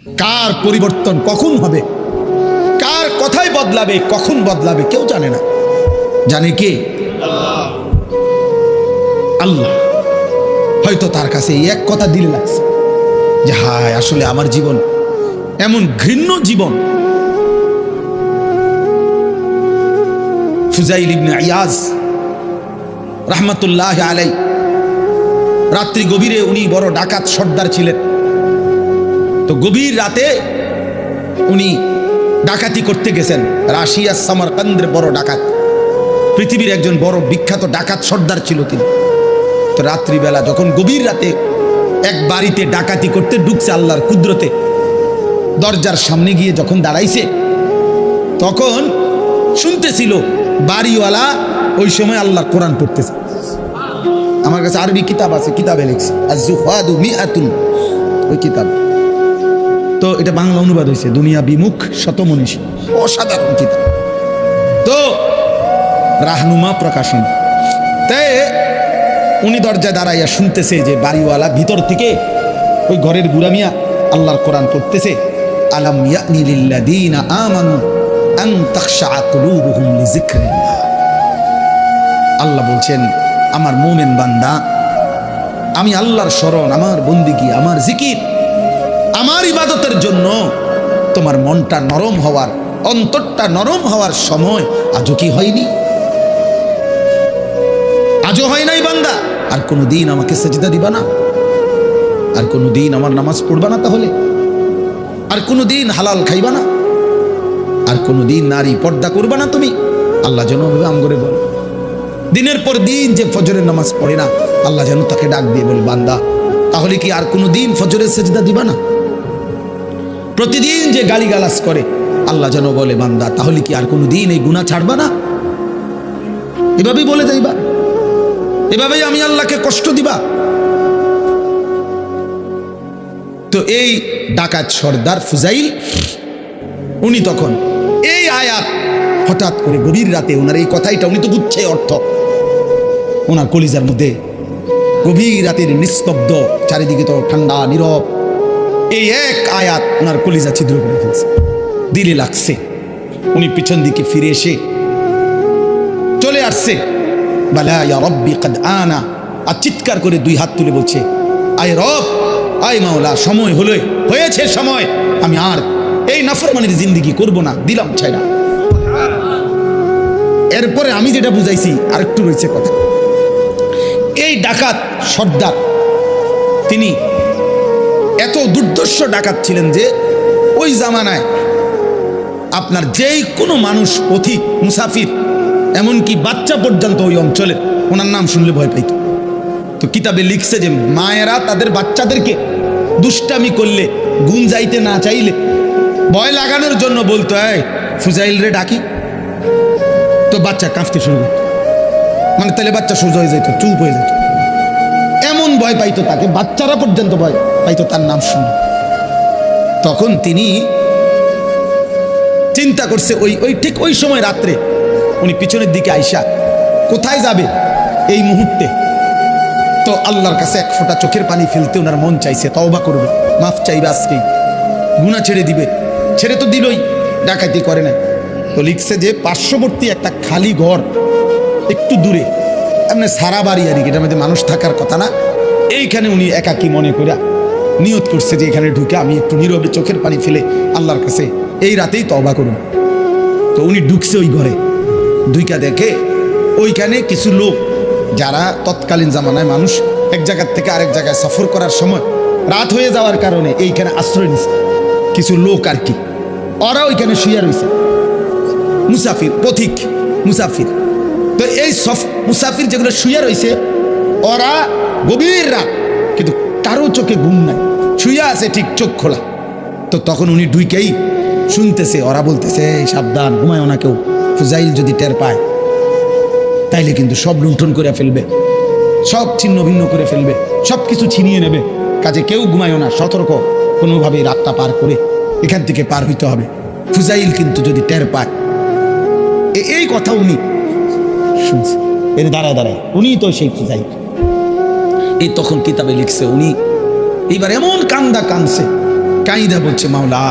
কার পরিবর্তন কখন হবে, কার কথাই বদলাবে, কখন বদলাবে কেউ জানে না। জানে কে? আল্লাহ। হয়তো তার কাছে এই এক কথা দিল লাগছে যে হায় আসলে আমার জীবন এমন ঘৃণ্য জীবন। ফুজাইল ইবনে ইয়াজ রাহমাতুল্লাহ আলাইহি রাত্রি গভীরে, উনি বড় ডাকাত সর্দার ছিলেন। তো গভীর রাতে উনি ডাকাতি করতে গেছেন। রাশিয়া সামারকান্দের বড় ডাকাত, পৃথিবীর একজন বড় বিখ্যাত ডাকাত সর্দার ছিল তিনি। তো রাত্রিবেলা যখন গভীর রাতে এক বাড়িতে ডাকাতি করতে ঢুকছে আল্লাহর কুদরতে, দরজার সামনে গিয়ে যখন দাঁড়াইছে তখন শুনতেছিল বাড়িওয়ালা ওই সময় আল্লাহর কোরআন পড়তেছে। আমার কাছে আরবি কিতাব আছে, কিতাবে লিখছে আজ-জুহাদু মিআতুন, ওই কিতাব। তো এটা বাংলা অনুবাদ হয়েছে দুনিয়া বিমুখ শতমনীষী, অসাধারণ কিতাব। তো রাহনুমা প্রকাশন। তাই উনি দরজায় দাঁড়াইয়া শুনতেছে যে বাড়িওয়ালা ভিতর থেকে ওই ঘরের বুড়া মিয়া আল্লাহর কোরআন পড়তেছে। আলাম ইয়ানি লিল্লাযীনা আমানু আন তাখশা কুলুবুহুম লিযিকরিল্লাহ। আল্লাহ বলছেন আমার মুমিন বান্দা, আমি আল্লাহর শরণ, আমার বন্দিগি, আমার জিকির, আমার ইবাদতের জন্য তোমার মনটা নরম হওয়ার, অন্তরটা নরম হওয়ার সময় আজও কি হয়নি? আজও হয় নাই বান্দা? আর কোনো দিন আমাকে সেজদা দিবা না? আর কোনো দিন আমার নামাজ পড়বা না? তাহলে আর কোনো দিন হালাল খাইবা না? আর কোনো দিন নারী পর্দা করবা না তুমি? আল্লাহ যেন আমগরে বলে, দিনের পর দিন যে ফজরের নামাজ পড়ে না, আল্লাহ যেন তাকে ডাক দিয়ে বলে বান্দা তাহলে কি আর কোনো দিন ফজরের সেজদা দিবা না? প্রতিদিন যে গালিগালাজ করে, আল্লাহ যেন বলে বান্দা তাহলে কি আর কোনো দিন এই গুনাহ ছাড়বা না? এভাবেই বলে যাইবা, এভাবেই আমি আল্লাহকে কষ্ট দিবা। তো এই ডাকাত সর্দার ফুজাইল উনি তখন এই আয়াত হঠাৎ করে গভীর রাতে ওনার এই কথাইটা, উনি তো বুঝছে অর্থ, ওনার কলিজার মধ্যে গভীর রাতের নিস্তব্ধ, চারিদিকে তো ঠান্ডা নীরব, এই এক আয়াত ওনার কলিজা ছিদ্র করে ফেলছে, দিলে লাগছে। উনি পিছন দিকে ফিরে এসে চলে আসছে, বালা ইয়া রব্বি কদ আনা, আর চিৎকার করে দুই হাত তুলে বলছে আয় রব, আয় মাওলা, সময় হলো, হয়েছে সময়, আমি আর এই নাফরমানির জিন্দেগি করব না, দিলাম ছাইরা। এরপরে আমি যেটা বুঝাইছি আরেকটু রয়েছে কথা। এই ডাকাত সর্দার তিনি এত দুর্ধর্ষ ডাকাত ছিলেন যে ওই জামানায় আপনার যেই কোনো মানুষ, পথিক, মুসাফির, এমনকি বাচ্চা পর্যন্ত ওই অঞ্চলে ওনার নাম শুনলে ভয় পাইত। তো কিতাবে লিখছে যে মায়েরা তাদের বাচ্চাদেরকে দুষ্টামি করলে, গুণ যাইতে না চাইলে ভয় লাগানোর জন্য বলতো এই ফুজাইল রে ডাকি, তো বাচ্চা কাঁপতে শুরু করত, মানে তাহলে বাচ্চা সোজা হয়ে যেত, চুপ হয়ে যেত, এমন ভয় পাইতো তাকে, বাচ্চারা পর্যন্ত ভয় পাইতো তার নাম শুনে। তখন তিনি চিন্তা করছে ওই ঠিক ওই সময় রাত্রে উনি পিছনের দিকে আইসা কোথায় যাবে এই মুহূর্তে, তো আল্লাহর কাছে এক ফোঁটা চোখের পানি ফেলতে ওনার মন চাইছে, তওবা করবে, মাফ চাইবে, আজকেই গুনাহ ছেড়ে দিবে। ছেড়ে তো দিলই, ডাকাতি করে না। তো লিখছে যে পার্শ্ববর্তী একটা খালি ঘর একটু দূরে, এমনি সারা বাড়ি আর কি, এটার মধ্যে মানুষ থাকার কথা না, এইখানে উনি একাকী মনে করে নিয়ত করছে যে এখানে ঢুকে আমি একটু নীরবে চোখের পানি ফেলে আল্লাহর কাছে এই রাতেই তওবা করুন। তো উনি ঢুকছে ওই ঘরে, দুইকা দেখে ওইখানে কিছু লোক, যারা তৎকালীন জামানায় মানুষ এক জায়গার থেকে আরেক জায়গায় সফর করার সময় রাত হয়ে যাওয়ার কারণে এইখানে আশ্রয় নিছে কিছু লোক আর কি, ওরা ওইখানে শুয়ে রয়েছে, মুসাফির, পথিক মুসাফির। তো এই মুসাফির যেগুলো শুয়ে রয়েছে, ওরা গভীর রাত কিন্তু কারো চোখে ঘুম নাই, শুয়ে আছে ঠিক চোখ খোলা। তো তখন উনি ঢুকেই শুনতেছে ওরা বলতেছে সাবধান, ঘুমায় না কেউ, ফুজাইল যদি টের পায় তাইলে কিন্তু সব লুণ্ঠন করে ফেলবে, সব ছিন্ন ভিন্ন করে ফেলবে, সব কিছু ছিনিয়ে নেবে, কাজে কেউ ঘুমায় না, সতর্ক, কোনোভাবে রাতটা পার করে এখান থেকে পার হইতে হবে। ফুজাইল কিন্তু যদি টের পায়, এই কথা উনি শুনছে, এর দাঁড়ায় দাঁড়ায় উনি তো সেই ফুজাইল। এই তখন কিতাবে লিখছে উনি এইবার এমন কান্দা কাঁদছে, কাইদা বলছে, মাওলা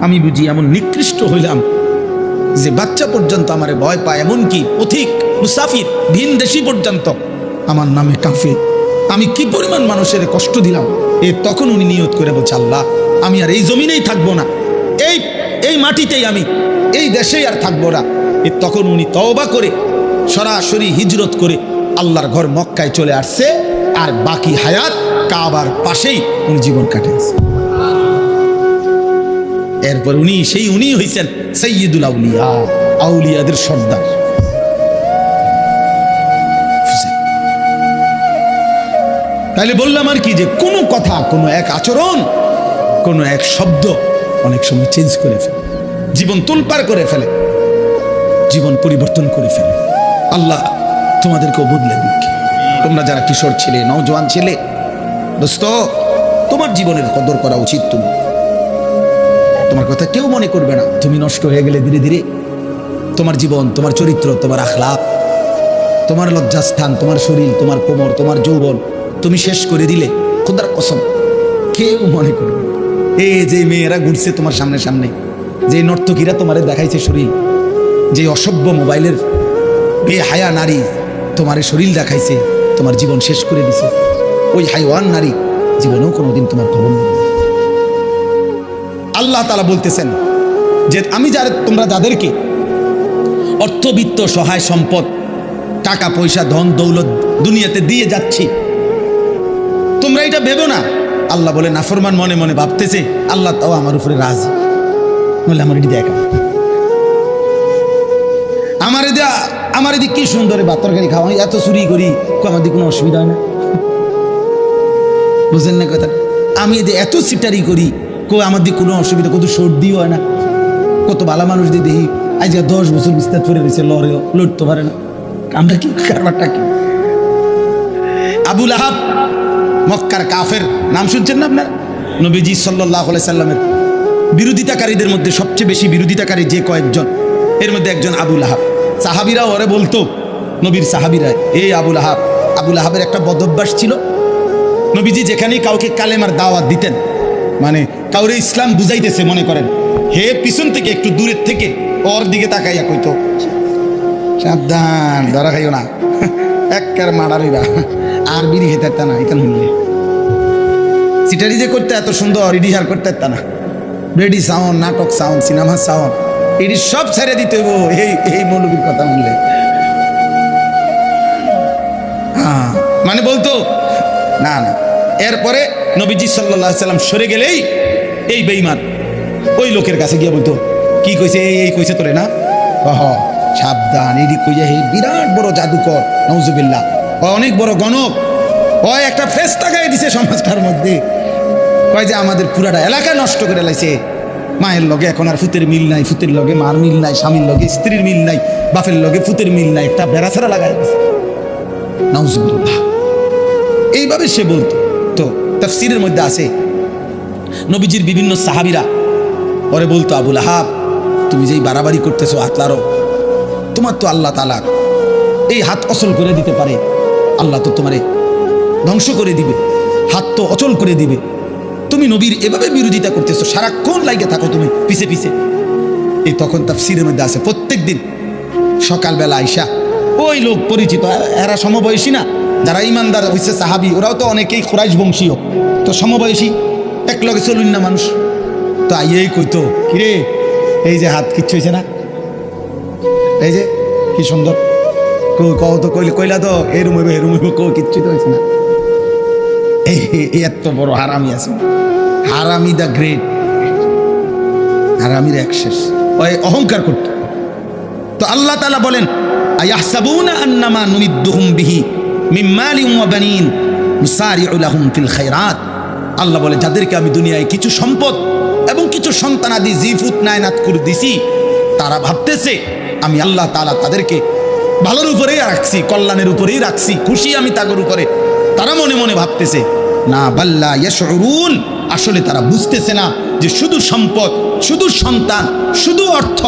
আমি বুঝি এমন নিকৃষ্ট হইলাম যে বাচ্চা পর্যন্ত আমারে ভয় পায়, এমনকি পথিক মুসাফির ভিন দেশি পর্যন্ত আমার নামে কাফে। আমি কি পরিমাণ মানুষের কষ্ট দিলাম। তখন উনি নিয়ত করে বলছে, আল্লাহ আমি আর এই জমিনেই থাকবো না, এই মাটিতেই, আমি এই দেশেই আর থাকবো না। তখন উনি তওবা করে সরাসরি হিজরত করে আল্লাহর ঘর মক্কায় চলে আসছে, আর বাকি হায়াত কাবার পাশেই উনি জীবন কাটিয়েছে। এরপর উনি হইছেন সাইয়্যিদুল আউলিয়া, আউলিয়াদের সর্দার। তাইলে বললাম আর কি, যে কোনো কথা, কোনো এক আচরণ, কোনো এক শব্দ অনেক সময় চেঞ্জ করে ফেলে, জীবন তোলপাড় করে ফেলে, জীবন পরিবর্তন করে ফেলে। আল্লাহ তোমাদেরকেও বদলে দিক। তোমরা যারা কিশোর ছেলে, নওজোয়ান ছেলে, দোস্ত, তোমার জীবনের কদর করা উচিত। তোমার কথা কেউ মনে করবে না। তুমি নষ্ট হয়ে গেলে ধীরে ধীরে তোমার জীবন, তোমার চরিত্র, তোমার আখলাক, তোমার লজ্জাস্থান, তোমার শরীর, তোমার কোমর, তোমার যৌবন তুমি শেষ করে দিলে, খোদার কসম কেউ মনে করবে না। এই যে মেয়েরা ঘুরছে তোমার সামনে সামনে, যে নর্তকীরা তোমারে দেখাইছে শরীর, যে অসভ্য মোবাইলের বেহায়া নারী তোমার শরীর দেখাইছে, তোমার জীবন শেষ করে দিছে, ওই হাইওয়ান নারী জীবনেও কোনোদিন তোমার খবর নেবে। আল্লাহ তাআলা বলতেছেন যে আমি তোমরা যাদেরকে অর্থবিত্ত, সহায় সম্পদ, টাকা পয়সা, ধন দৌলত দুনিয়াতে দিয়ে যাচ্ছি, তোমরা এটা ভেবো না। আল্লাহ বলে নাফরমান মনে মনে ভাবতেছে আল্লাহ তাও আমার উপরে রাজি, বলে আমার এটি দেখা, আমার এদিকে কি সুন্দর ভাত তরকারি খাওয়া, এত চুরি করি, আমাদের কোনো অসুবিধা হয় না। বুঝলেন না কথা? আমি এত সিটারি করি, আমার দিকে কোনো অসুবিধা, কত সর্দিও হয় না, কত ভালো মানুষ দিয়ে দেখি আজ 10 বছর বিস্তার করে রয়েছে, লড়েও লড়তে পারে না। আমরা কি কারবারটা কি? আবু লাহাব মক্কার কাফের, নাম শুনছেন না আপনার? নবীজি সাল্লাল্লাহু আলাইহি সাল্লামের বিরোধিতাকারীদের মধ্যে সবচেয়ে বেশি বিরোধিতাকারী যে কয়েকজন, এর মধ্যে একজন আবু লাহাব। সাহাবীরা ওরে বলতো, নবীর সাহাবীরা, এই আবু লাহাব। আবু লাহাবের একটা বদঅভ্যাস ছিল, নবীজি যেখানেই কাউকে কালেমার দাওয়াত দিতেন, মানে কাউরে ইসলাম বুঝাইতেছে মনে করেন, হে পিছন থেকে একটু দূরের থেকে ওর দিকে তাকাইয়া কইতো, সাবধান, ধরা খাইও না, এক্কার মারারিরা, আর বিড়ি খেতে না, এখান হইলে সিটারি যে করতে এত সুন্দর, ইডিহার করতে না, রেডি সাউন্ড, নাটক সাউন্ড, সিনেমা সাউন্ড, এটি সব ছেড়ে দিতে হইব এই মৌলবীর কথা বললে। হ্যাঁ, মানে বলতো না। এরপরে নবীজি সাল্লাল্লাহু আলাইহি সাল্লাম সরে গেলেই এই বেঈমান ওই লোকের কাছে গিয়ে বলতো, কি কইছে, এই কইছে তোরে না, সাবধান, এটি কইয়া হে বিরাট বড় জাদুকর, নাউজুবিল্লাহ, অনেক বড় গণক, একটা ফেস তাকাই দিছে সমাজটার মধ্যে, কয় যে আমাদের পুরাটা এলাকা নষ্ট করে লাইছে, মায়ের লগে এখন আর ফুতের মিল নাই, ফুতের লগে মার মিল নাই, স্বামীর লগে স্ত্রীর মিল নাই, বাপের লগে ফুতের মিল নাই, একটা বেড়াছাড়া লাগাই দিছে, নাউজুবিল্লাহ। এইভাবে সে বলতো। তো তাফসীরের মধ্যে আছে, নবীজির বিভিন্ন সাহাবীরা পরে বলতো, আবু লাহাব তুমি যেই বাড়াবাড়ি করতেছো, হাতলারো, তোমার তো আল্লাহ তাআলা এই হাত অচল করে দিতে পারে, আল্লাহ তো তোমারে ধ্বংস করে দিবে, হাত তো অচল করে দিবে, তুমি নবীর এভাবে বিরোধিতা করতেছো, সারাক্ষণ লাগে থাকো তুমি পিছে পিছে। এই তখন তাফসীরের মধ্যে আছে, প্রত্যেক দিন সকালবেলা আইসা ওই লোক পরিচিত, এরা সমবয়সী না, যারা ইমানদার হয়েছে সাহাবী, ওরাও তো অনেকেই কুরাইশ বংশীয়, তো সমবয়সী, এক লগে চলুন না মানুষ, তো আইয়েই কইতো, কিরে এই যে হাত কিচ্ছু হয়েছে না, এই যে কি সুন্দর, কও তো কইলা তো এরম হইব এরম হইব, কও কিচ্ছু তো হয়েছে না। এই এত বড় হারামি আছে, হারামি দ্য গ্রেট, হারামির এক শেষ, ওই অহংকার করত। তো আল্লাহ তাআলা বলেন, আয়াহসাবুনা আন্নামা নুমিদ্দুহুম বিহি মিন মালিন ওয়া বানিন নুসারিউ লাহুম ফিল খায়রাত। আল্লাহ বলে, যাদেরকে আমি দুনিয়ায় কিছু সম্পদ এবং কিছু সন্তানাদি জিফুত নায়নাত করে দিছি, তারা ভাবতেছে আমি আল্লাহ তাআলা তাদেরকে ভালোর উপরেই রাখছি, কল্যাণের উপরেই রাখছি, খুশি আমি তাদের উপরে, তারা মনে মনে ভাবতেছে না, বাল্লা ইয়াশউরুন, আসলে তারা বুঝতেছে না যে শুধু সম্পদ, শুধু সন্তান, শুধু অর্থ,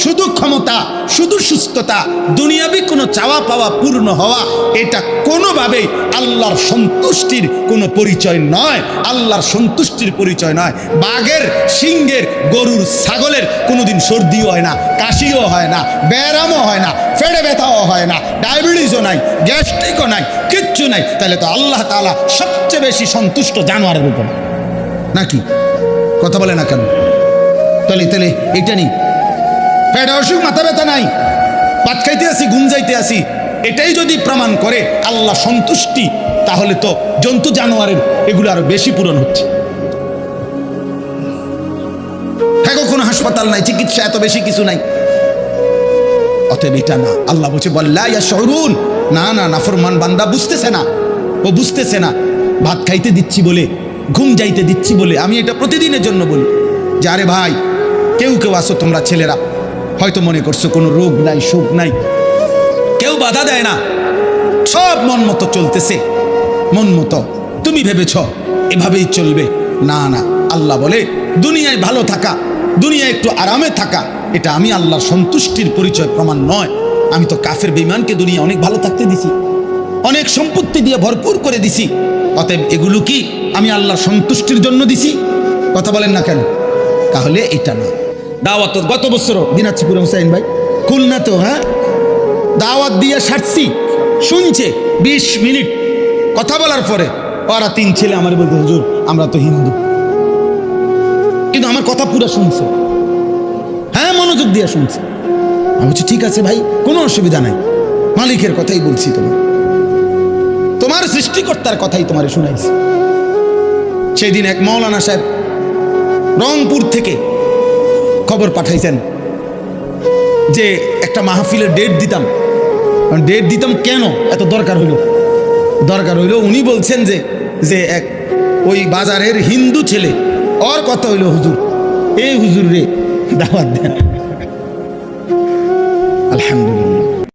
শুধু ক্ষমতা, শুধু সুস্থতা, দুনিয়াবি কোনো চাওয়া পাওয়া পূর্ণ হওয়া, এটা কোনোভাবেই আল্লাহর সন্তুষ্টির কোনো পরিচয় নয়। আল্লাহর সন্তুষ্টির পরিচয় নয়। বাঘের, সিংহের, গরুর, ছাগলের কোনোদিন সর্দিও হয় না, কাশিও হয় না, ব্যায়ামও হয় না, ফেড়ে ব্যথাও হয় না, ডায়াবেটিসও নাই, গ্যাস্ট্রিকও নাই, কিচ্ছু নাই। তাহলে তো আল্লাহ তাআলা সবচেয়ে বেশি সন্তুষ্ট জানোয়ারের উপর, নাকি? কথা বলে না কেন? তাহলে এটা নেই, পেটে অসুখ, মাথা ব্যথা নাই, ভাত খাইতে আসি, ঘুম যাইতে আসি, এটাই যদি প্রমাণ করে আল্লাহ সন্তুষ্টি, তাহলে তো জন্তু জানোয়ারের এগুলো আরো বেশি পূরণ হচ্ছে। হ্যাঁ, কোনো হাসপাতাল নাই, চিকিৎসা এত বেশি কিছু নাই। অতএব এটা না। আল্লাহ বলছে বল্লা ইয়াশউরুন, না না, নাফরমান বান্দা বুঝতেছে না, ও বুঝতেছে না। ভাত খাইতে দিচ্ছি বলে, ঘুম যাইতে দিচ্ছি বলে আমি এটা প্রতিদিনের জন্য বলি যে আরে ভাই, কেউ আসো তোমরা ছেলেরা, হয়তো মনে করছো কোনো রোগ নাই, সুখ নাই, কেউ বাধা দেয় না, সব মন মতো চলতেছে, মন মতো তুমি ভেবেছ এভাবেই চলবে। না না, আল্লাহ বলে দুনিয়ায় ভালো থাকা, দুনিয়ায় একটু আরামে থাকা, এটা আমি আল্লাহর সন্তুষ্টির পরিচয় প্রমাণ নয়। আমি তো কাফের বেঈমানকে দুনিয়া অনেক ভালো থাকতে দিছি, অনেক সম্পত্তি দিয়ে ভরপুর করে দিছি। অতএব এগুলো কি আমি আল্লাহর সন্তুষ্টির জন্য দিছি? কথা বলেন না কেন? তাহলে এটা না। দাওয়াত গত বছর দিনাজপুরে হুসাইন ভাই, খুলনা তো, হ্যাঁ, দাওয়াত দিয়ে সারছি, শুনছে 20 মিনিট কথা বলার পরে ওরা 3 ছেলে আমার বলতে, হুজুর আমরা তো হিন্দু, কিন্তু আমার কথা পুরো শুনছে, হ্যাঁ, মনোযোগ দিয়ে শুনছে। আমি বলছি ঠিক আছে ভাই, কোনো অসুবিধা নাই, মালিকের কথাই বলছি, তোমার সৃষ্টিকর্তার কথাই তোমারে শুনাইছি। সেই দিন এক মাওলানা সাহেব রংপুর থেকে খবর পাঠাইছেন যে একটা মাহফিলের ডেট দিতাম কেন এত দরকার হইল, উনি বলছেন যে এক ওই বাজারের হিন্দু ছেলে, ওর কথা হইল হুজুর, এই হুজুর রে দাওয়াত দেন। আলহামদুলিল্লাহ।